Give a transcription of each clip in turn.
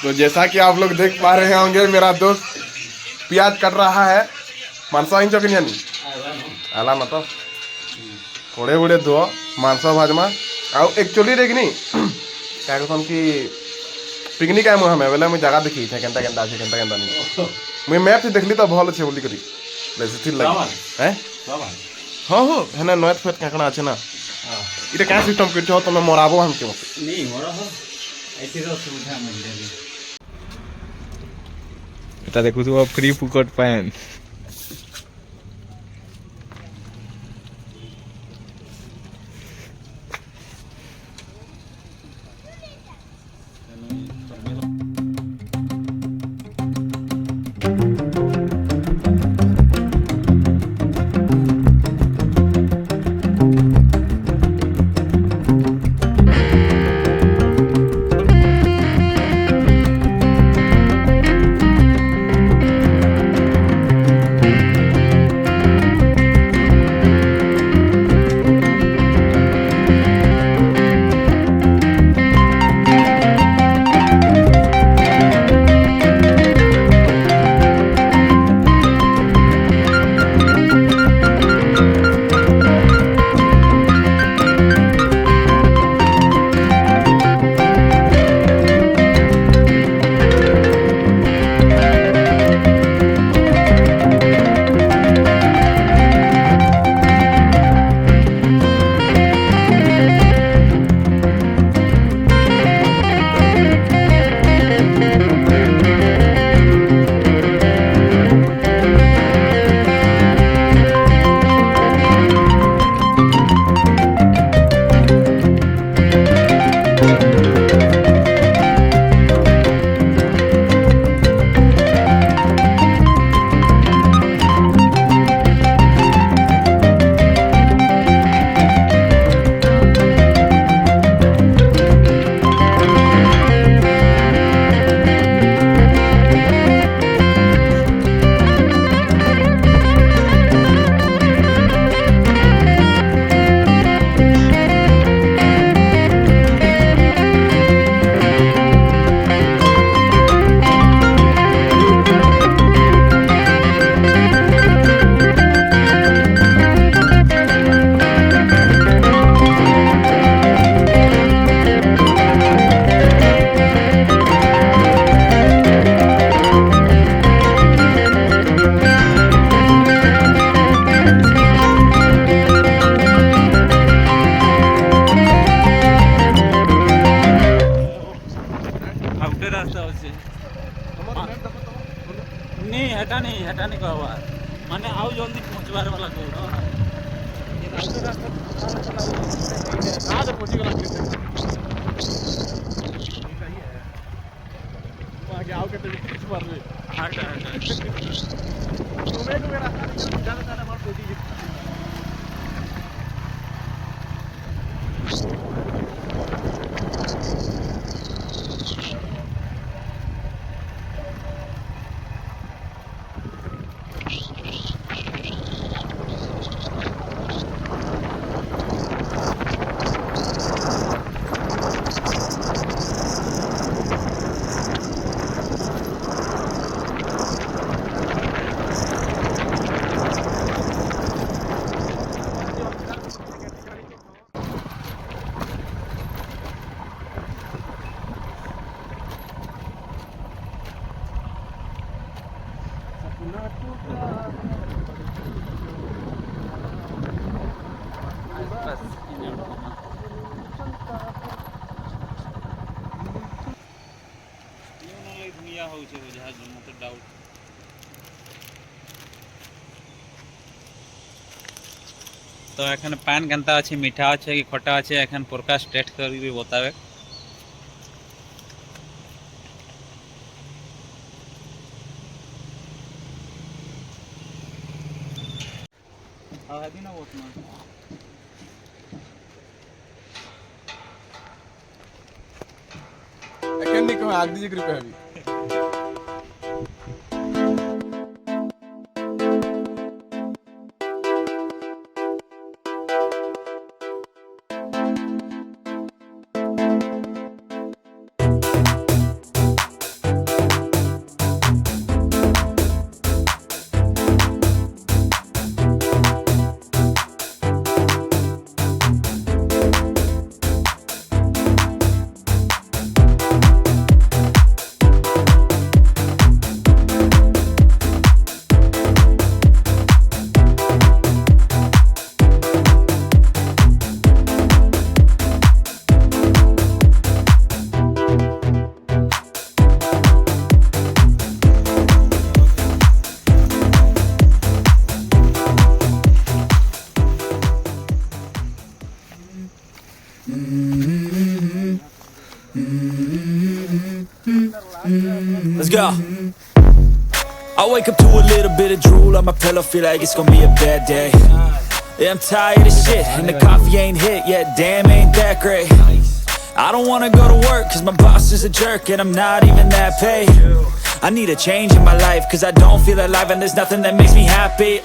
तो जैसा कि आप लोग देख पा रहे होंगे, मेरा दोस्त प्याज कट रहा है। मांस आइन चौकी नहीं आला ना तो थोड़े बड़े दो मांस भाजमा आउ एक्चुअली देखनी क्या कहते कि पिकनिक आए हमें बोले मुझे जगह देखी थे केनता केनता अच्छे केनता केनता नहीं मुझे मैप से देखली तो भल अच्छे बोली करी बेसी लगे हैं हाँ हाँ है ना नॉट फेट क्या अच्छे ना इटा क्या सिस्टम कर तुम मराबो हम के मत नहीं मरा ऐसी तो सुविधा मिल रही এটা দেখো তো ফ্রি ফুকট পায়ন हेटा नहीं कहवा माने आउ जल्दी पहुंचवार वाला को कहां से पहुंची गला आगे आओ के तो कुछ मार ले हटा तुम्हें को रास्ता नहीं जाना जाना मार पहुंची दुनिया हो जहाज मत डाउट तो एखन पान केनता अच्छे मीठा अच्छे कि खटा अच्छे एखन प्रकाश टेस्ट कर बतावे ना नहीं कहो आग दीजिए कृपया अभी go. I wake up to a little bit of drool on my pillow, feel like it's gonna be a bad day. Yeah, I'm tired of shit, and the coffee ain't hit yet, damn, ain't that great. I don't wanna go to work, cause my boss is a jerk, and I'm not even that paid. I need a change in my life, cause I don't feel alive, and there's nothing that makes me happy.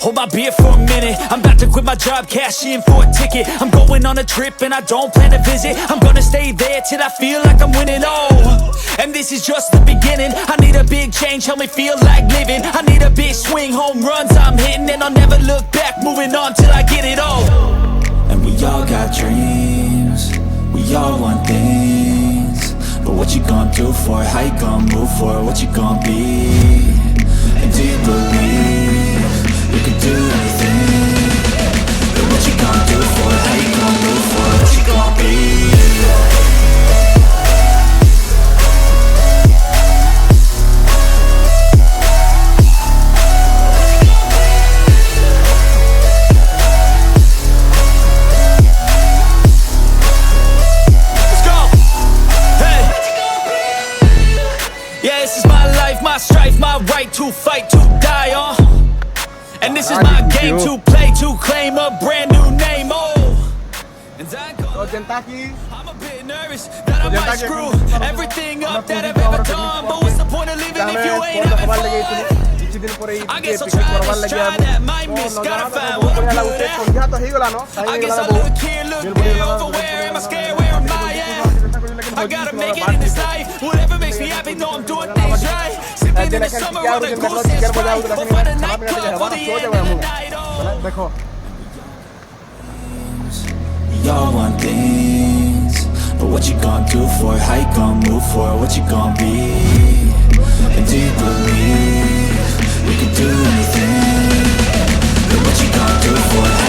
Hold my beer for a minute, I'm about to quit my job, cash in for a ticket. I'm going on a trip and I don't plan to visit. I'm gonna stay there till I feel like I'm winning, and this is just the beginning. I need a big change, help me feel like living. I need a big swing, home runs I'm hitting, and I'll never look back, moving on till I get it all. And we all got dreams, we all want things, but what you gonna do for it? How you gonna move for it? What you gonna be? And do you believe you can do anything? But what you gonna do for it? How you gonna move for it? What you gonna be? Let's go! Hey! Yeah, this is my life, my strife, my right to fight, to die on. And this is my game to play, to claim a brand new name, And I'm a bit nervous that I might screw everything up that I've ever done. But what's the point of living if you ain't having fun? I guess I'll try this, try that, might miss, gotta find what I'm good at. I guess I look here, look there, over where am I scared, where am I at? I gotta make it in this life, whatever makes me happy, know I'm doing things right. Sipping in the summer on a goose and Sprite, or for the nightclub, for the end of the night, We all want things, but what you gonna do for it? How you gonna move for it? What you gonna be? And do you believe you can do anything? But what you gonna do for it?